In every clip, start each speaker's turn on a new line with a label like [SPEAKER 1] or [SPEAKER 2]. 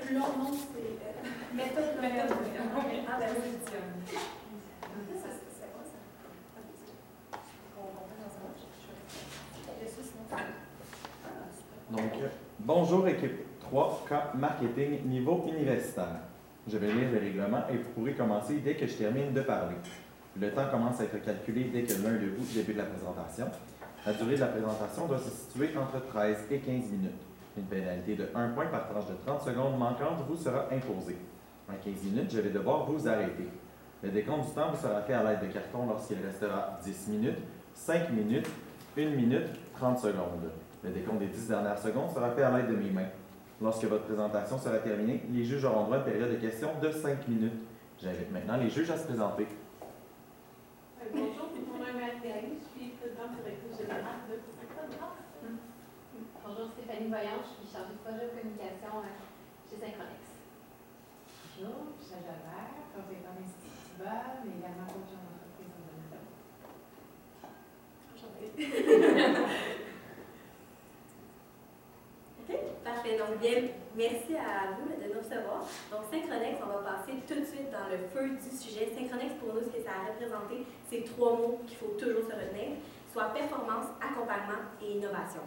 [SPEAKER 1] plus long nom, c'est méthode L'Oréal. Ah, ben oui. C'est quoi ça?
[SPEAKER 2] Donc, bonjour équipe 3K Marketing niveau universitaire. Je vais lire le règlement et vous pourrez commencer dès que je termine de parler. Le temps commence à être calculé dès que l'un de vous débute la présentation. La durée de la présentation doit se situer entre 13 et 15 minutes. Une pénalité de 1 point par tranche de 30 secondes manquante vous sera imposée. En 15 minutes, je vais devoir vous arrêter. Le décompte du temps vous sera fait à l'aide de carton lorsqu'il restera 10 minutes, 5 minutes, 1 minute, 30 secondes. Le décompte des 10 dernières secondes sera fait à l'aide de mes mains. Lorsque votre présentation sera terminée, les juges auront droit à une période de questions de 5 minutes. J'invite maintenant les juges à se présenter.
[SPEAKER 3] Bonjour, mon nom est Marie-Thérèse, je suis présidente directrice générale de Synchronex.
[SPEAKER 4] Bonjour, Stéphanie Voyant, je suis chargée de projet de communication chez Synchronex.
[SPEAKER 5] Bonjour, Michel Javert, consultant d'Institut Bas, mais également coach en entreprise en domaine.
[SPEAKER 3] Enchantée.
[SPEAKER 6] OK, parfait. Donc, bien, merci à vous de nous recevoir. Donc, Synchronex, on va passer tout de suite dans le feu du sujet. Synchronex, pour nous, ce que ça a représenté, c'est 3 mots qu'il faut toujours se retenir, soit performance, accompagnement et innovation.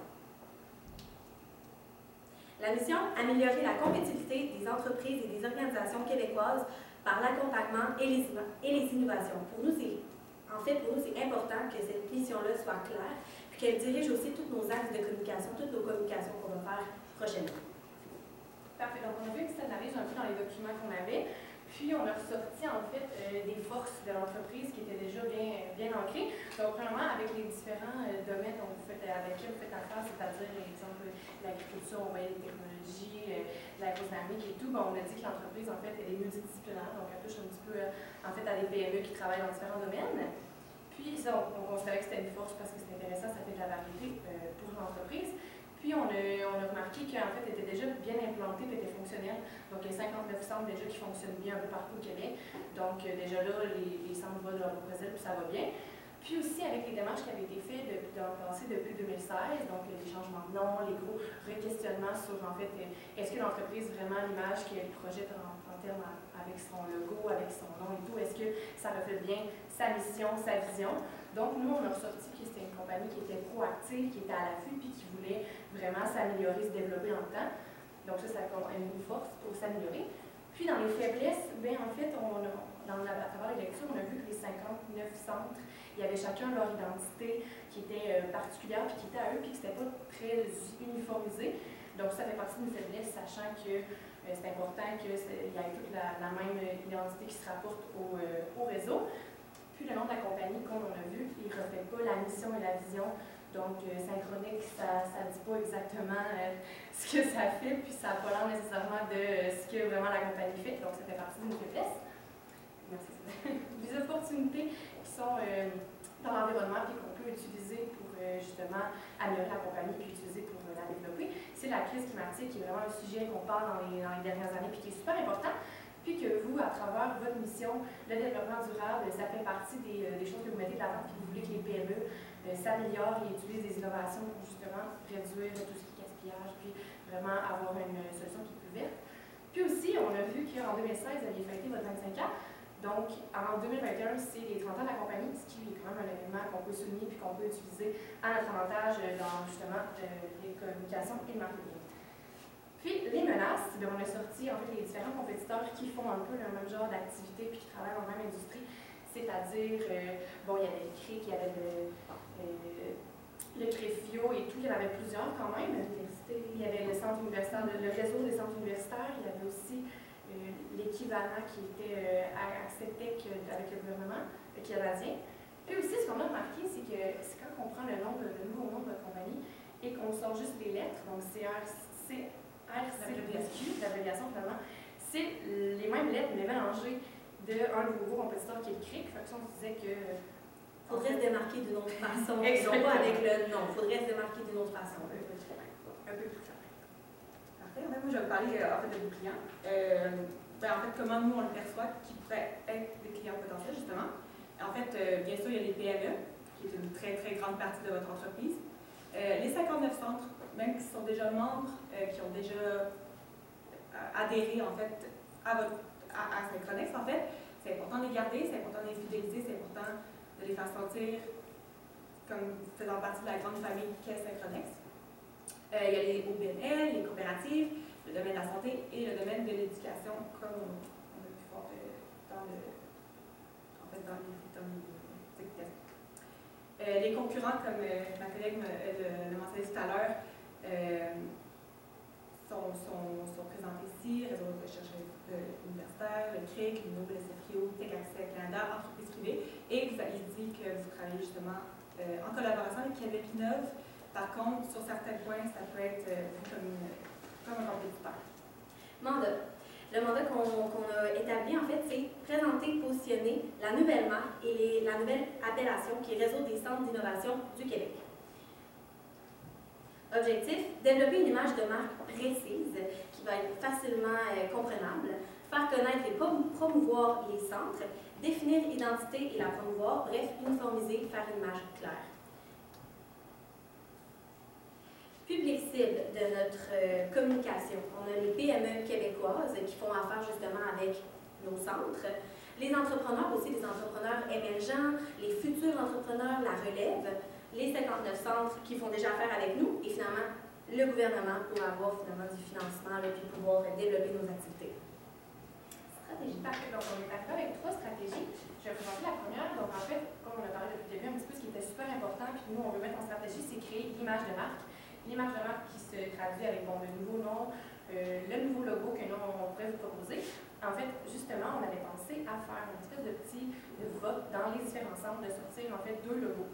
[SPEAKER 6] La mission, améliorer la compétitivité des entreprises et des organisations québécoises par l'accompagnement et les innovations. Pour nous, c'est important que cette mission-là soit claire, puis qu'elle dirige aussi tous nos axes de communication, toutes nos communications qu'on va faire prochainement.
[SPEAKER 3] Parfait. Donc, on a vu une petite analyse un peu dans les documents qu'on avait, puis on a ressorti en fait des forces de l'entreprise qui étaient déjà bien ancrées. Donc, premièrement, avec les différents domaines avec lesquels vous faites affaire, c'est-à-dire, par exemple, l'agriculture, on voyait les technologies, l'aérodynamique et tout, bon, on a dit que l'entreprise, en fait, elle est multidisciplinaire, donc elle touche un petit peu en fait, à des PME qui travaillent dans différents domaines. Puis, ça, on considérait que c'était une force parce que c'est intéressant, ça fait de la variété pour l'entreprise. Puis, on a remarqué qu'en fait, elle était déjà bien implantée et était fonctionnelle. Donc, il y a 59 centres déjà qui fonctionnent bien un peu partout au Québec. Donc, déjà là, les centres volent leur projet, puis ça va bien. Puis aussi, avec les démarches qui avaient été faites dans le passé depuis 2016, donc les changements de nom, les gros re-questionnements sur, en fait, est-ce que l'entreprise vraiment l'image qu'elle projette en termes avec son logo, avec son nom et tout, est-ce que ça reflète bien sa mission, sa vision? Donc, nous, on a ressorti que c'était une compagnie qui était proactive, qui était à l'affût, puis qui voulait vraiment s'améliorer, se développer en temps. Donc ça a une force pour s'améliorer. Puis dans les faiblesses, bien en fait, à travers les lectures, on a vu que les 59 centres, il y avait chacun leur identité qui était particulière, puis qui était à eux, puis que c'était pas très uniformisé. Donc ça fait partie d'une faiblesse, sachant que c'est important qu'il y ait toute la même identité qui se rapporte au réseau. Puis le nom de la compagnie, comme on a vu, il ne reflète pas la mission et la vision. Donc, Synchronex, ça ne dit pas exactement ce que ça fait, puis ça n'a pas l'air nécessairement de ce que vraiment la compagnie fait. Donc, ça fait partie d'une faiblesse. Merci. Des opportunités qui sont dans l'environnement et qu'on peut utiliser pour justement améliorer la compagnie puis utiliser pour la développer. C'est la crise climatique qui est vraiment un sujet qu'on parle dans les dernières années puis qui est super important. Puis que vous, à travers votre mission, le développement durable, ça fait partie des choses que vous mettez de l'avant, puis vous voulez que les PME s'améliorent et utilisent des innovations pour justement réduire tout ce qui est gaspillage, puis vraiment avoir une solution qui est plus verte. Puis aussi, on a vu qu'en 2016, vous aviez fêté votre 25 ans. Donc, en 2021, c'est les 30 ans de la compagnie, ce qui est quand même un événement qu'on peut souligner puis qu'on peut utiliser à notre avantage dans justement les communications et le marketing. Puis, les menaces, bien, on a sorti en fait les différents compétiteurs qui font un peu le même genre d'activité puis qui travaillent dans la même industrie, c'est-à-dire, bon, il y avait le CRIC, il y avait le CREFIO et tout, il y en avait plusieurs quand même. Il y avait le centre universitaire, le réseau des centres universitaires, il y avait aussi l'équivalent qui était Accès-Tech avec le gouvernement canadien. Puis aussi, ce qu'on a remarqué, c'est que quand on prend le nouveau nom de votre compagnie et qu'on sort juste les lettres, donc RCQ, l'abréviation finalement, c'est les mêmes lettres, mais mélangées d'un de vos gros compétiteurs qui est le CRIC. Fait que ça, on se disait que.
[SPEAKER 6] Faudrait se démarquer d'une autre façon. Non pas avec le nom, faudrait se démarquer d'une autre façon. Un peu plus clair.
[SPEAKER 1] Parfait. Moi, je vais vous parler en fait de vos clients. En fait, comment nous on le perçoit, qui pourraient être des clients potentiels, justement. En fait, bien sûr, il y a les PME, qui est une très, très grande partie de votre entreprise. Les 59 centres, même qui sont déjà membres, qui ont déjà adhérer en fait à Synchronex en fait. C'est important de les garder, c'est important de les fidéliser, c'est important de les faire sentir comme faisant partie de la grande famille qu'est Synchronex. Il y a les OBNL, les coopératives, le domaine de la santé et le domaine de l'éducation, comme on a pu voir dans les explications. Les concurrents, comme ma collègue l'a mentionné tout à l'heure, sont présentés ici, Réseau de recherche universitaire, le CRIC, l'UNO, le CFRIO, Tech Accès Canada, entreprises privées, et vous avez dit que vous travaillez justement en collaboration avec Québec Innove. Par contre, sur certains points, ça peut être vu comme un compétiteur.
[SPEAKER 6] Mandat. Le mandat qu'on a établi, en fait, c'est présenter, positionner la nouvelle marque et la nouvelle appellation qui est Réseau des centres d'innovation du Québec. Objectif, développer une image de marque précise qui va être facilement comprenable, faire connaître et promouvoir les centres, définir l'identité et la promouvoir, bref, uniformiser, faire une image claire. Public cible de notre communication. On a les PME québécoises qui font affaire justement avec nos centres, les entrepreneurs aussi, les entrepreneurs émergents, les futurs entrepreneurs, la relève, les 59 centres qui font déjà affaire avec nous et finalement le gouvernement pour avoir finalement du financement et puis pouvoir développer nos activités. Stratégie.
[SPEAKER 3] Parfait. Donc, on est arrivé avec 3 stratégies. Je vais présenter la première. Donc, en fait, comme on a parlé depuis le début, un petit peu ce qui était super important, puis nous, on veut mettre en stratégie, c'est créer l'image de marque. L'image de marque qui se traduit avec le nouveau nom, le nouveau logo que nous, on pourrait vous proposer. En fait, justement, on avait pensé à faire une espèce de petit vote dans les différents centres, de sortir en fait 2 logos.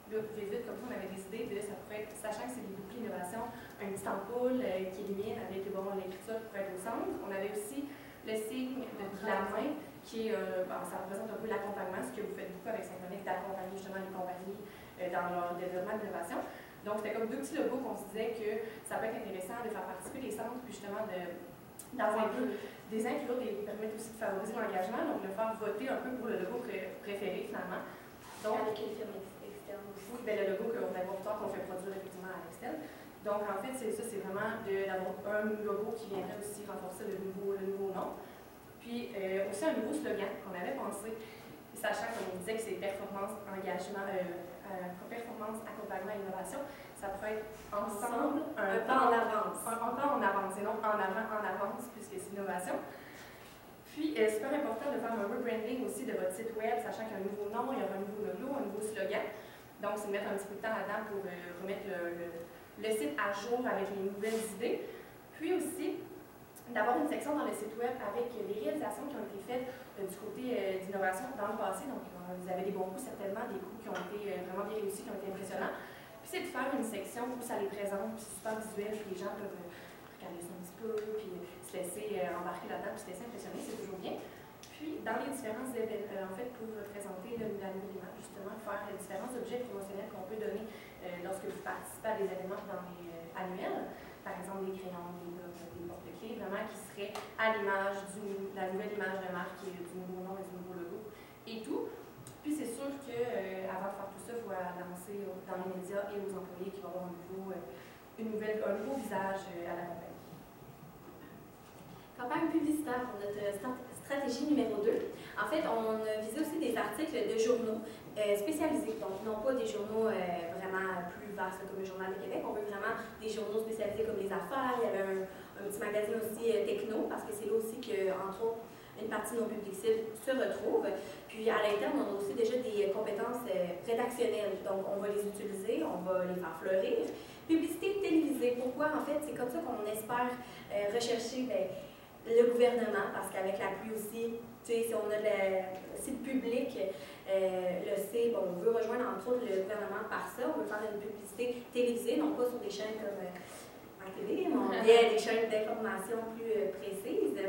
[SPEAKER 3] Là, vite, comme ça, on avait décidé de, ça pourrait être, sachant que c'est des boucles d'innovation, un petit ampoule qui illumine avec l'écriture qui pourrait être au centre. On avait aussi le signe de la main qui ça représente un peu l'accompagnement, ce que vous faites beaucoup avec Synchronex, d'accompagner justement les compagnies dans leur développement d'innovation. Donc, c'était comme 2 petits logos qu'on se disait que ça peut être intéressant de faire participer les centres, puis justement d'avoir un peu des inclure, et permettre aussi de favoriser l'engagement, donc de faire voter un peu pour le logo préféré finalement. Donc,
[SPEAKER 6] avec une firme externe aussi.
[SPEAKER 3] Oui, le logo qu'on va voir plus tard, qu'on fait produire effectivement à l'externe. Donc, en fait, c'est ça, c'est vraiment d'avoir un logo qui viendrait aussi renforcer le nouveau nom. Puis, aussi un nouveau slogan qu'on avait pensé, sachant qu'on disait que c'est performance, engagement, performance, accompagnement, innovation, ça pourrait être ensemble
[SPEAKER 6] un pas en avance.
[SPEAKER 3] Un pas en avance, et non en avant, en avance, puisque c'est innovation. Puis, super important de faire un rebranding aussi de votre site web, sachant qu'il y a un nouveau nom, il y aura un nouveau logo, un nouveau slogan. Donc, c'est de mettre un petit peu de temps là-dedans pour remettre le site à jour avec les nouvelles idées. Puis aussi, d'avoir une section dans le site web avec les réalisations qui ont été faites du côté d'innovation dans le passé. Donc, vous avez des bons coups, certainement, des coups qui ont été vraiment bien réussis, qui ont été impressionnants. Puis, c'est de faire une section où ça les présente, puis c'est super visuel, puis les gens peuvent regarder ça un petit peu, puis se laisser embarquer là-dedans, puis se laisser impressionner, c'est toujours bien. Puis, dans les différents événements, en fait, pour présenter la nouvelle image, justement, faire les différents objets promotionnels qu'on peut donner lorsque vous participez à des événements dans les annuels, par exemple des crayons, des porte-clés, vraiment qui seraient à l'image de la nouvelle image de marque, du nouveau nom et du nouveau logo et tout. Puis c'est sûr qu'avant de faire tout ça, il faut lancer dans les médias et aux employés qui vont avoir un nouveau visage à la compagnie.
[SPEAKER 6] Campagne publicitaire pour notre stratégie numéro 2. En fait, on a visé aussi des articles de journaux spécialisés, donc non pas des journaux vraiment plus vastes comme le Journal de Québec. On veut vraiment des journaux spécialisés comme les affaires. Il y avait un petit magazine aussi techno, parce que c'est là aussi que, entre autres, une partie de nos publics cibles se retrouve. Puis à l'interne, on a aussi déjà des compétences rédactionnelles. Donc, on va les utiliser, on va les faire fleurir. Publicité télévisée, pourquoi? En fait, c'est comme ça qu'on espère rechercher le gouvernement, parce qu'avec l'appui aussi, tu sais, si on a si le public le sait, bon, on veut rejoindre entre autres le gouvernement par ça, on veut faire une publicité télévisée, non pas sur des chaînes comme la télé, mais bien des chaînes d'information plus précises.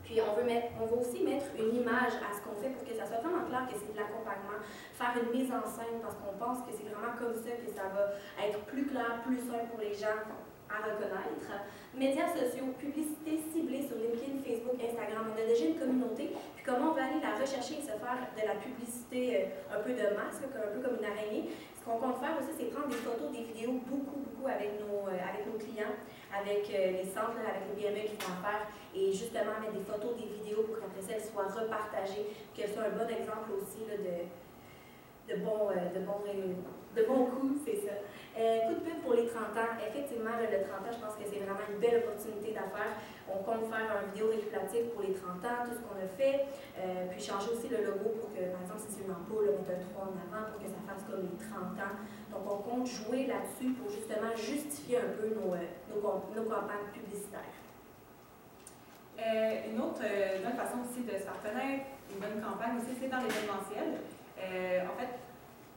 [SPEAKER 6] Puis on veut aussi mettre une image à ce qu'on fait pour que ça soit vraiment clair que c'est de l'accompagnement, faire une mise en scène parce qu'on pense que c'est vraiment comme ça que ça va être plus clair, plus simple pour les gens à reconnaître. Médias sociaux, publicité ciblée sur LinkedIn, Facebook, Instagram. On a déjà une communauté. Puis comment on va aller la rechercher et se faire de la publicité un peu de masse, un peu comme une araignée. Ce qu'on compte faire aussi, c'est prendre des photos, des vidéos, beaucoup avec nos clients, avec les centres, avec les PME qui vont en faire, et justement mettre des photos, des vidéos pour qu'après ça, elles soient repartagées, qu'elles soient un bon exemple aussi là, de bons coups, c'est ça. Coup de pub pour les 30 ans. Effectivement, le 30 ans, je pense que c'est vraiment une belle opportunité d'affaires. On compte faire une vidéo récapitulative pour les 30 ans, tout ce qu'on a fait, puis changer aussi le logo pour que, par exemple, si c'est une ampoule, on met un 3 en avant pour que ça fasse comme les 30 ans. Donc, on compte jouer là-dessus pour justement justifier un peu nos campagnes publicitaires.
[SPEAKER 1] Une autre bonne façon aussi de se faire connaître, une bonne campagne aussi, c'est dans l'événementiel. En fait,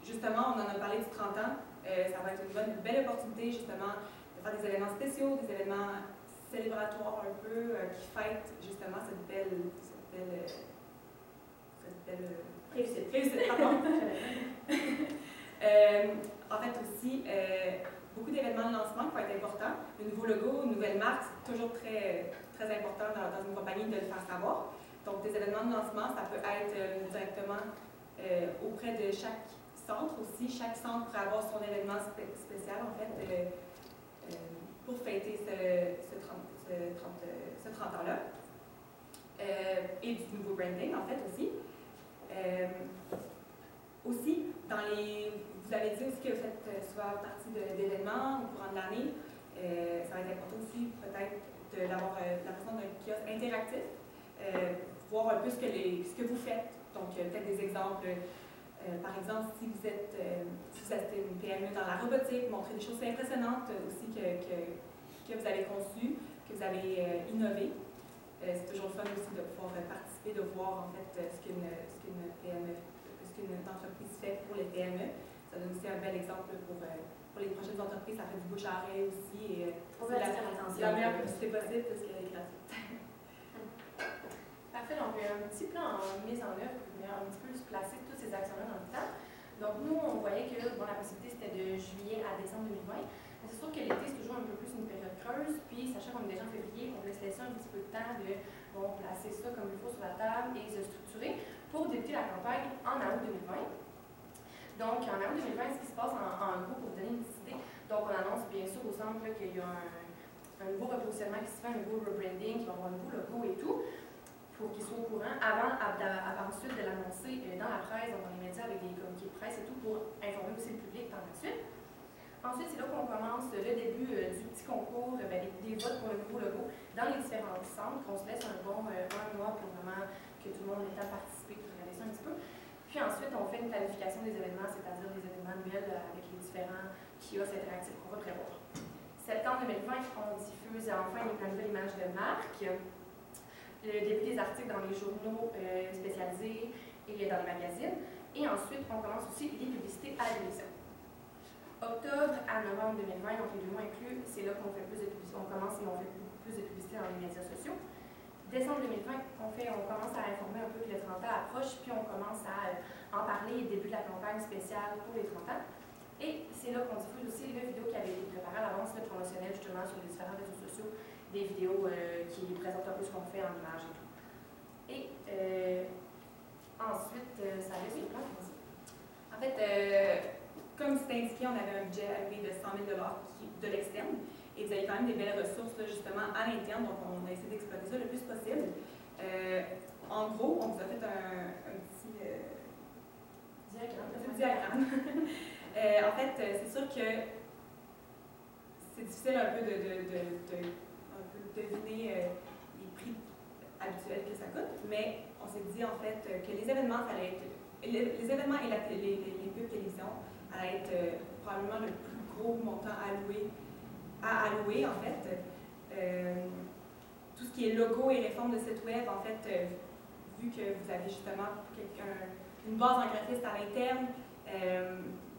[SPEAKER 1] justement, on en a parlé du 30 ans. Ça va être une belle opportunité, justement, de faire des événements spéciaux, des événements célébratoires un peu, qui fêtent justement cette belle réussite. Pardon. En fait aussi, beaucoup d'événements de lancement qui vont être importants. Le nouveau logo, une nouvelle marque, c'est toujours très important dans une compagnie de le faire savoir. Donc, des événements de lancement, ça peut être directement auprès de chaque centre aussi. Chaque centre pourrait avoir son événement spécial, en fait, pour fêter ce 30 ans-là. Et du nouveau branding, en fait, aussi. Aussi, vous avez dit aussi que vous faites souvent partie d'événements au courant de l'année. Ça va être important aussi, peut-être, d'avoir la façon d'un kiosque interactif, voir un peu ce que vous faites. Donc, peut-être des exemples. Par exemple, si vous êtes une PME dans la robotique, montrer des choses impressionnantes aussi que vous avez conçues, que vous avez innové. C'est toujours le fun aussi de pouvoir participer, de voir en fait ce qu'une PME, ce qu'une entreprise fait pour les PME. Ça donne aussi un bel exemple pour les prochaines entreprises. Ça fait du bouche à oreille aussi. Et c'est la meilleure publicité possible parce qu'elle est gratuite.
[SPEAKER 3] Parfait, donc un petit plan en mise en œuvre pour venir un petit peu se placer toutes ces actions-là dans le temps. Donc nous, on voyait que la possibilité c'était de juillet à décembre 2020. Mais c'est sûr que l'été, c'est toujours un peu plus une période creuse, puis sachant qu'on est déjà en février, on laisse laisser un petit peu de temps de placer ça comme il faut sur la table et se structurer pour débuter la campagne en août 2020. Donc en août 2020, ce qui se passe en gros, pour vous donner une petite idée, donc on annonce bien sûr au centre qu'il y a un nouveau repositionnement qui se fait, un nouveau rebranding, qui va avoir un nouveau logo et tout, pour qu'ils soient au courant, avant ensuite de l'annoncer dans la presse, dans les médias, avec des communiqués de presse et tout, pour informer aussi le public par la suite. Ensuite, c'est là qu'on commence le début du petit concours, des votes pour le nouveau logo dans les différents centres, qu'on se laisse un bon 1 mois pour vraiment que tout le monde ait à participer, pour regarder ça un petit peu. Puis ensuite, on fait une planification des événements, c'est-à-dire des événements annuels avec les différents kiosques interactifs qu'on va prévoir. Septembre 2020, on diffuse enfin la nouvelle image de marque, le début des articles dans les journaux spécialisés et dans les magazines. Et ensuite, on commence aussi les publicités à la télévision. Octobre à novembre 2020, donc les 2 mois inclus, c'est là qu'on fait plus de publicité. On commence et on fait beaucoup plus de publicité dans les médias sociaux. Décembre 2020, on commence à informer un peu que le 30 ans approche, puis on commence à en parler au début de la campagne spéciale pour les 30 ans. Et c'est là qu'on diffuse aussi les vidéos qui avaient été préparées à l'avance, promotionnelles justement sur les différents réseaux sociaux, des vidéos qui présentent un peu ce qu'on fait en images et tout. Et ensuite, ça reste sur le plan.
[SPEAKER 1] En fait, comme c'était indiqué, on avait un budget alloué de 100 000 de l'externe. Et vous avez quand même des belles ressources là, justement à l'interne, donc on a essayé d'exploiter ça le plus possible. En gros, on vous a fait un petit diagramme. En fait, c'est sûr que c'est difficile un peu de deviner les prix habituels que ça coûte, mais on s'est dit en fait que les événements, ça allait être, les événements et les pubs télévision allaient être probablement le plus gros montant à allouer en fait. Tout ce qui est logo et réforme de site web, en fait, vu que vous avez justement une base en graphiste à l'interne,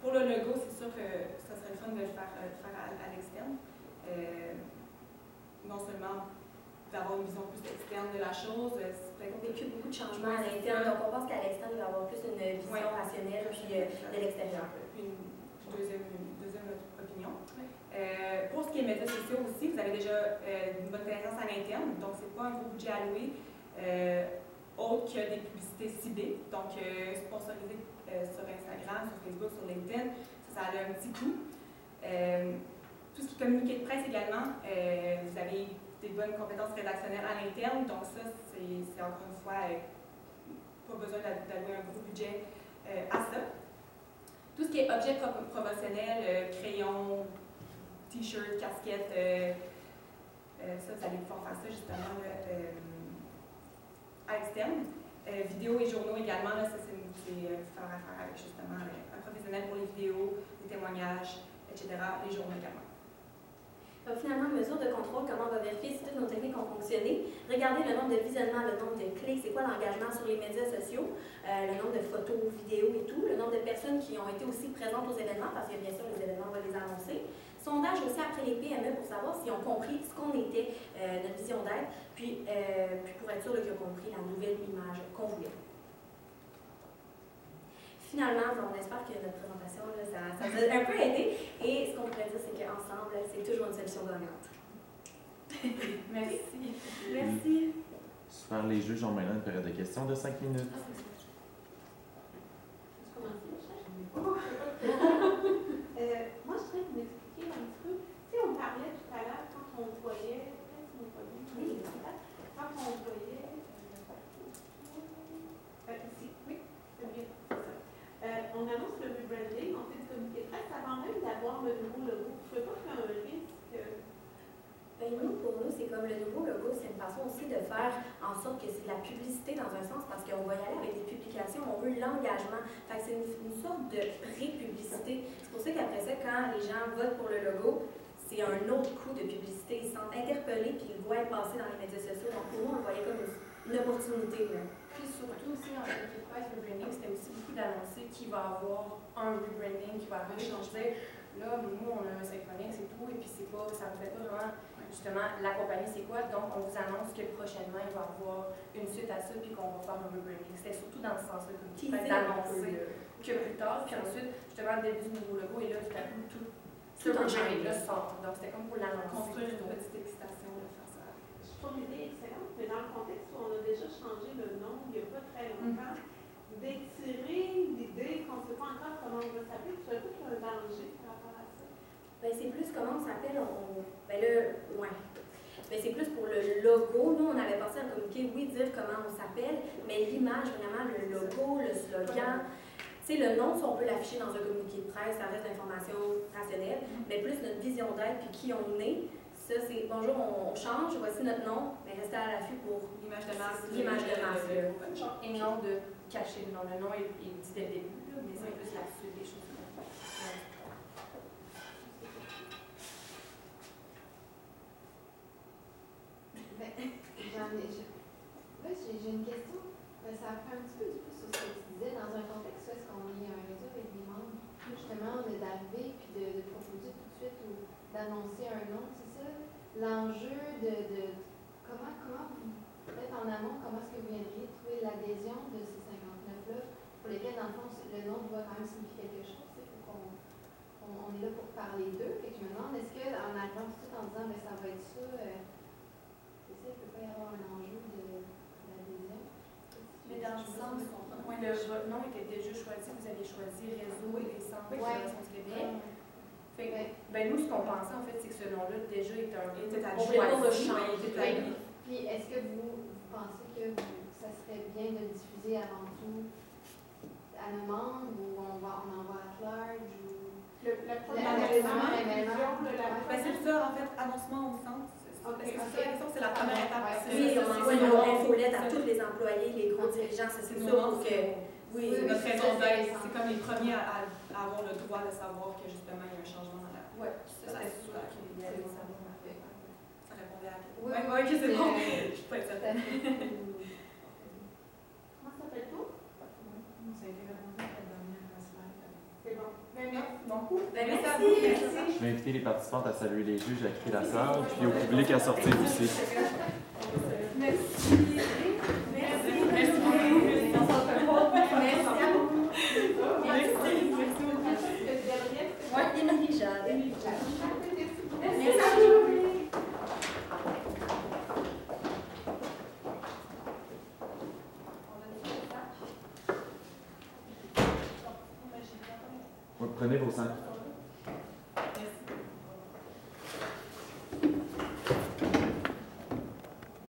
[SPEAKER 1] pour le logo, c'est sûr que ça serait le fun de le faire à l'externe. Non seulement d'avoir une vision plus externe de la chose,
[SPEAKER 6] on a vécu beaucoup de changements à l'interne, donc on pense qu'à l'externe, il va y avoir plus une vision rationnelle puis de l'extérieur.
[SPEAKER 1] Une deuxième opinion. Pour ce qui est médias sociaux aussi, vous avez déjà une bonne connaissance à l'interne, donc c'est pas un gros budget alloué. autres que des publicités ciblées, donc sponsorisées sur Instagram, sur Facebook, sur LinkedIn, ça a un petit coût. Tout ce qui est communiqué de presse également, vous avez des bonnes compétences rédactionnelles à l'interne, donc ça, c'est encore une fois pas besoin d'allouer un gros budget à ça. Tout ce qui est objet promotionnel, crayon, t-shirt, casquette, ça, vous allez pouvoir faire ça justement là, à l'externe. Vidéos et journaux également, là, ça c'est faire affaire avec justement un professionnel pour les vidéos, les témoignages, etc., les journaux également.
[SPEAKER 6] Donc, finalement, mesure de contrôle, comment on va vérifier si toutes nos techniques ont fonctionné. Regardez le nombre de visionnements, le nombre de clics, c'est quoi l'engagement sur les médias sociaux, le nombre de photos, vidéos et tout, le nombre de personnes qui ont été aussi présentes aux événements, parce que bien sûr, les événements, on va les annoncer. Sondage aussi après les PME pour savoir s'ils ont compris ce qu'on était, notre vision d'être, puis pour être sûr qu'ils ont compris la nouvelle image qu'on voulait. Finalement, on espère que notre présentation, là, ça vous a un peu aidé. Et ce qu'on pourrait dire, c'est qu'ensemble, c'est toujours une solution gagnante.
[SPEAKER 3] Merci.
[SPEAKER 6] Merci.
[SPEAKER 2] Super, les juges ont maintenant une période de questions de 5 minutes.
[SPEAKER 4] Tu commences, Michel? Moi, je voudrais que vous m'expliquiez un petit peu. Tu sais, on parlait tout à l'heure quand on voyait. Quand on voyait. Ici, oui, c'est bien, c'est ça. On annonce le rebranding, on fait du communiqué de presse avant même d'avoir le nouveau logo. Je ne veux pas faire un risque.
[SPEAKER 6] Ben nous, pour nous, c'est comme le nouveau logo, c'est une façon aussi de faire en sorte que c'est de la publicité dans un sens, parce qu'on va y aller avec des publications, on veut l'engagement. Fait que c'est une sorte de pré-publicité. C'est pour ça qu'après ça, quand les gens votent pour le logo, c'est un autre coup de publicité. Ils se sentent interpellés puis ils voient passer dans les médias sociaux. Donc pour nous, on le voyait comme une opportunité. Là.
[SPEAKER 3] Puis surtout aussi, en communiqué de presse, le rebranding, c'était aussi beaucoup d'annoncer qu'il va avoir un rebranding qui va arriver. Donc, je disais, là, nous, on a un Synchronix et tout, et puis c'est pas, ça ne fait pas vraiment, justement, la compagnie, c'est quoi. Donc, on vous annonce que prochainement, il va y avoir une suite à ça, puis qu'on va faire un rebranding. C'était surtout dans ce sens-là, comme tu disais, d'annoncer que plus tard. Puis ensuite, justement, le début du nouveau logo, et là, tout à coup, tout en rebranding-là sort. Donc, c'était comme pour l'annoncer.
[SPEAKER 1] Construire une petite excitation de faire ça.
[SPEAKER 4] Je trouve l'idée excellente, mais dans le contexte où on a déjà changé le nom il n'y a pas très longtemps, d'étirer l'idée qu'on ne sait pas encore comment on va s'appeler, tu trouves qu'il y a un danger par rapport à ça?
[SPEAKER 6] Ben, c'est plus comment on s'appelle. Ben là, ouais. Ben, c'est plus pour le logo. Nous, on avait pensé à communiquer, oui, dire comment on s'appelle, mais l'image, vraiment, le logo, le slogan. Tu sais, le nom, ça, on peut l'afficher dans un communiqué de presse, ça reste d'information rationnelle, mais plus notre vision d'être puis qui on est. Ça, c'est bonjour, on change, voici notre nom, mais restez à l'affût pour
[SPEAKER 1] L'image de marque.
[SPEAKER 6] l'image de marque.
[SPEAKER 3] Et non de cacher le nom. Le nom est dit dès le début, là, mais c'est plus la suite des choses.
[SPEAKER 4] J'ai une question. Ça fait un petit peu du coup sur ce que tu disais, dans un contexte où est-ce qu'on est un réseau avec des membres, justement, d'arriver puis de proposer tout de suite ou d'annoncer un nom, c'est ça? L'enjeu de comment peut-être en amont, comment est-ce que vous viendriez trouver l'adhésion de ces 59-là, pour lesquels, dans le fond, le nom doit quand même signifier quelque chose, c'est pour on est là pour parler d'eux. Et je me demande, est-ce qu'en arrivant tout de suite en disant, mais ça va être ça, c'est ça, il ne peut pas y avoir un enjeu d'adhésion?
[SPEAKER 3] Mais dans le sens, votre nom était déjà choisi, vous avez choisi Réseau des centres de relation du Québec. Fait que, ben nous, ce qu'on pensait, en fait, c'est que ce nom-là, déjà, est un
[SPEAKER 1] Il était
[SPEAKER 3] on voulait pas le
[SPEAKER 1] choisi,
[SPEAKER 3] changer.
[SPEAKER 4] Puis, est-ce que vous pensez que ça serait bien de le diffuser avant tout à nos membres ou on envoie à large ou...
[SPEAKER 1] Ben, c'est ça, en fait, annoncement au centre. C'est la première étape.
[SPEAKER 6] Oui, on envoie nos infolettes à tous les employés, les gros dirigeants, c'est ça pour que...
[SPEAKER 1] Oui, c'est notre raison d'être. C'est comme les premiers à avoir le droit de savoir que justement il y a un changement dans la...
[SPEAKER 3] Oui, ça c'est sûr qu'il y a des savoir.
[SPEAKER 1] Ça répondait à la question.
[SPEAKER 4] Oui,
[SPEAKER 1] ok, c'est bon. Je suis pas certaine.
[SPEAKER 4] Comment ça s'appelle tout?
[SPEAKER 5] Ça a été répondu à la dernière slide.
[SPEAKER 4] C'est bon.
[SPEAKER 1] Merci beaucoup.
[SPEAKER 6] Merci.
[SPEAKER 2] Je vais inviter les participantes à saluer les juges, à quitter la salle, puis au public à sortir aussi.
[SPEAKER 1] Merci.
[SPEAKER 6] Émilie Jade.
[SPEAKER 2] Prenez vos sacs.